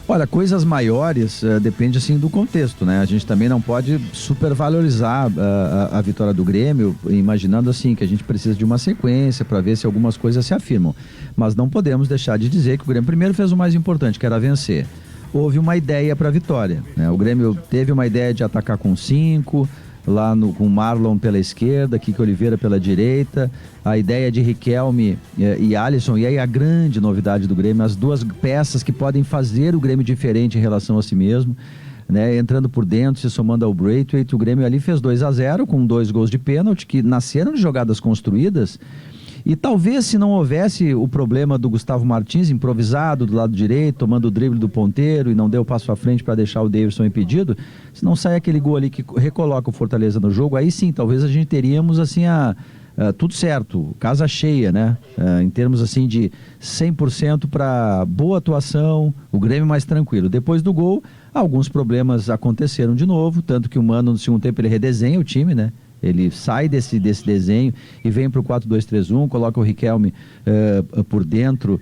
Olha, coisas maiores depende assim do contexto, né? A gente também não pode supervalorizar a vitória do Grêmio, imaginando assim que a gente precisa de uma sequência para ver se algumas coisas se afirmam. Mas não podemos deixar de dizer que o Grêmio primeiro fez o mais importante, que era vencer. Houve uma ideia para a vitória, né? O Grêmio teve uma ideia de atacar com 5, lá com o Marlon pela esquerda, Kiko Oliveira pela direita, a ideia de Riquelme e Alisson, e aí a grande novidade do Grêmio, as duas peças que podem fazer o Grêmio diferente em relação a si mesmo, né? Entrando por dentro, se somando ao Braithwaite, o Grêmio ali fez 2-0 com 2 gols de pênalti, que nasceram de jogadas construídas. E talvez se não houvesse o problema do Gustavo Martins improvisado do lado direito, tomando o drible do ponteiro e não deu o passo à frente para deixar o Davidson impedido, se não sai aquele gol ali que recoloca o Fortaleza no jogo, aí sim, talvez a gente teríamos assim tudo certo, casa cheia, né? Em termos assim de 100% para boa atuação, o Grêmio mais tranquilo. Depois do gol, alguns problemas aconteceram de novo, tanto que o Mano no segundo tempo ele redesenha o time, né? Ele sai desse desenho e vem para o 4-2-3-1, coloca o Riquelme por dentro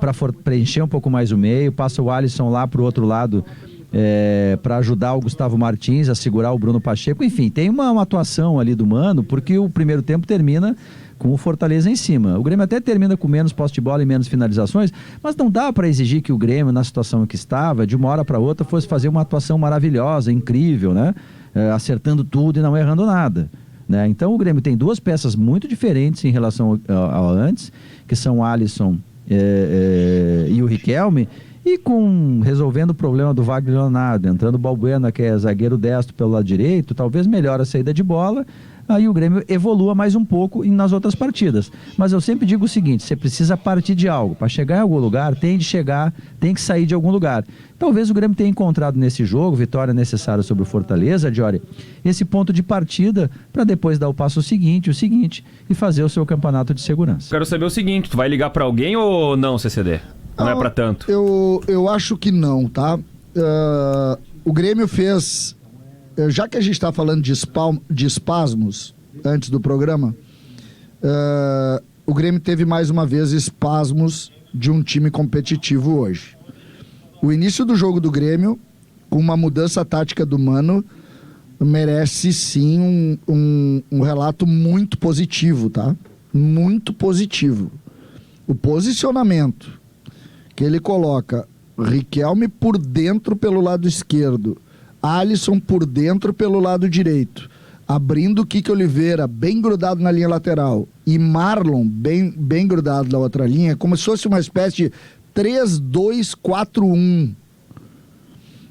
para preencher um pouco mais o meio, passa o Alisson lá para o outro lado para ajudar o Gustavo Martins a segurar o Bruno Pacheco. Enfim, tem uma atuação ali do Mano, porque o primeiro tempo termina com o Fortaleza em cima. O Grêmio até termina com menos posse de bola e menos finalizações, mas não dá para exigir que o Grêmio, na situação em que estava, de uma hora para outra fosse fazer uma atuação maravilhosa, incrível, né? Acertando tudo e não errando nada, né? Então o Grêmio tem duas peças muito diferentes em relação ao antes, que são o Alisson e o Riquelme, e resolvendo o problema do Wagner Leonardo, entrando o Balbuena, que é zagueiro destro pelo lado direito, talvez melhore a saída de bola, aí o Grêmio evolua mais um pouco nas outras partidas. Mas eu sempre digo o seguinte, você precisa partir de algo. Para chegar em algum lugar, tem que sair de algum lugar. Talvez o Grêmio tenha encontrado nesse jogo, vitória necessária sobre o Fortaleza, Diori, esse ponto de partida para depois dar o passo seguinte, e fazer o seu campeonato de segurança. Quero saber o seguinte, tu vai ligar para alguém ou não, CCD? Não é para tanto? Eu acho que não, tá? O Grêmio fez... Já que a gente está falando de espasmos antes do programa, o Grêmio teve mais uma vez espasmos de um time competitivo hoje. O início do jogo do Grêmio, com uma mudança tática do Mano, merece sim um relato muito positivo, tá? Muito positivo. O posicionamento que ele coloca Riquelme por dentro pelo lado esquerdo, Alisson por dentro pelo lado direito, abrindo o Kiko Oliveira bem grudado na linha lateral e Marlon bem grudado na outra linha, como se fosse uma espécie de 3-2-4-1.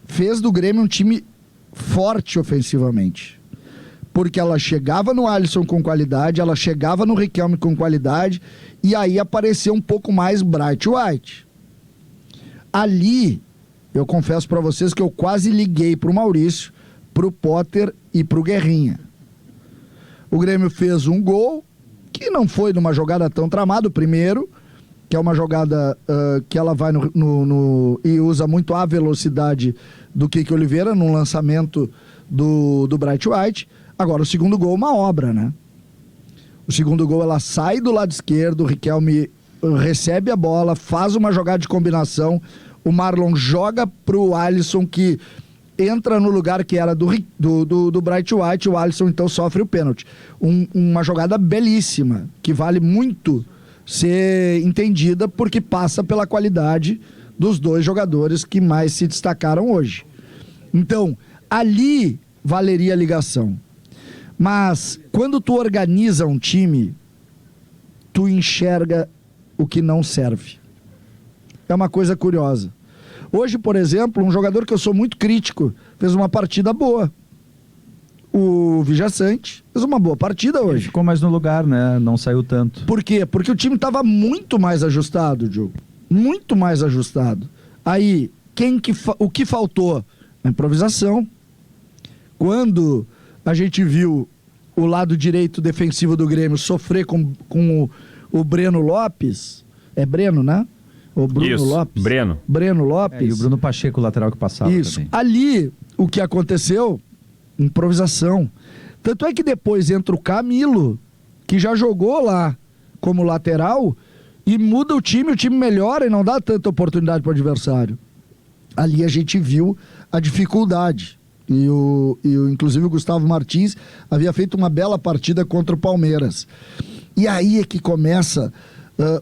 Fez do Grêmio um time forte ofensivamente, porque ela chegava no Alisson com qualidade, ela chegava no Riquelme com qualidade, e aí apareceu um pouco mais Braithwaite. Ali, eu confesso para vocês que eu quase liguei pro Maurício, pro Potter e pro Guerrinha. O Grêmio fez um gol, que não foi numa jogada tão tramada, o primeiro, que é uma jogada que ela vai e usa muito a velocidade do Kiko Oliveira, num lançamento do Braithwaite. Agora, o segundo gol é uma obra, né? O segundo gol, ela sai do lado esquerdo, o Riquelme recebe a bola, faz uma jogada de combinação, o Marlon joga pro Alisson, que entra no lugar que era do Braithwaite, o Alisson então sofre o pênalti. Uma jogada belíssima, que vale muito ser entendida, porque passa pela qualidade dos dois jogadores que mais se destacaram hoje. Então, ali valeria a ligação. Mas, quando tu organiza um time, tu enxerga o que não serve. É uma coisa curiosa. Hoje, por exemplo, um jogador que eu sou muito crítico fez uma partida boa. O Vijaçante fez uma boa partida hoje. Ele ficou mais no lugar, né? Não saiu tanto. Por quê? Porque o time estava muito mais ajustado, Diogo. Muito mais ajustado. Aí, o que faltou? A improvisação. Quando a gente viu o lado direito defensivo do Grêmio sofrer com o Breno Lopes, é Breno, né? O Bruno Isso, Lopes. Breno Lopes. E o Bruno Pacheco, o lateral que passava. Isso. Também. Ali, o que aconteceu? Improvisação. Tanto é que depois entra o Camilo, que já jogou lá como lateral, e muda o time melhora e não dá tanta oportunidade para o adversário. ali a gente viu a dificuldade. Inclusive o Gustavo Martins havia feito uma bela partida contra o Palmeiras. E aí é que começa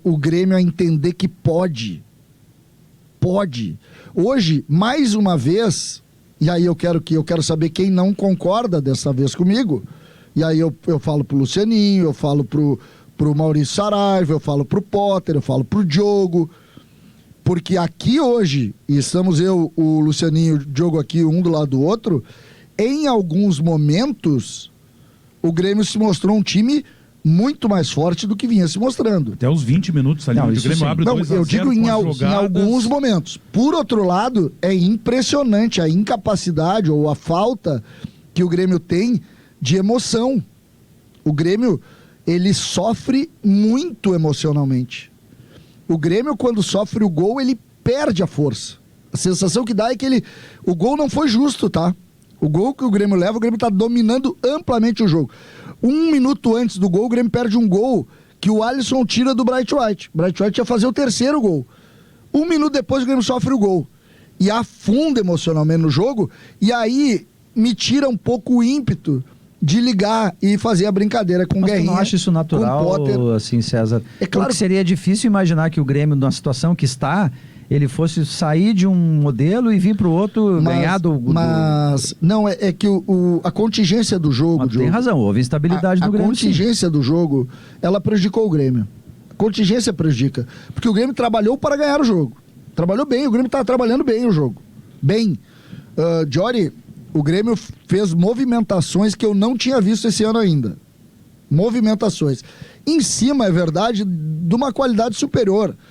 o Grêmio a entender que pode. Hoje, mais uma vez, e aí eu quero saber quem não concorda dessa vez comigo, e aí eu falo pro Lucianinho, eu falo pro Maurício Saraiva, eu falo pro Potter, eu falo pro Diogo, porque aqui hoje, e estamos eu, o Lucianinho e o Diogo aqui, um do lado do outro, em alguns momentos, o Grêmio se mostrou um time muito mais forte do que vinha se mostrando. Até os 20 minutos ali, onde o Grêmio abre 2 a 0 eu digo em alguns momentos. Por outro lado, é impressionante a incapacidade ou a falta que o Grêmio tem de emoção. O Grêmio, ele sofre muito emocionalmente. O Grêmio, quando sofre o gol, ele perde a força. A sensação que dá é que o gol não foi justo, tá? O gol que o Grêmio leva, o Grêmio tá dominando amplamente o jogo. 1 minuto antes do gol, o Grêmio perde um gol que o Alisson tira do Bright White. O Bright White ia fazer o 3º gol. 1 minuto depois, o Grêmio sofre o gol. E afunda emocionalmente no jogo, e aí me tira um pouco o ímpeto de ligar e fazer a brincadeira com o Guerrinha. Mas tu não acha isso natural, assim, César? É claro que seria difícil imaginar que o Grêmio, na situação que está, ele fosse sair de um modelo e vir para o outro, ganhar do... Mas, não, é que a contingência do jogo... Mas tem razão, houve instabilidade do Grêmio. A contingência do jogo, ela prejudicou o Grêmio. A contingência prejudica. Porque o Grêmio trabalhou para ganhar o jogo. Trabalhou bem, o Grêmio está trabalhando bem o jogo. Bem. Jory, o Grêmio fez movimentações que eu não tinha visto esse ano ainda. Movimentações. Em cima, é verdade, de uma qualidade superior.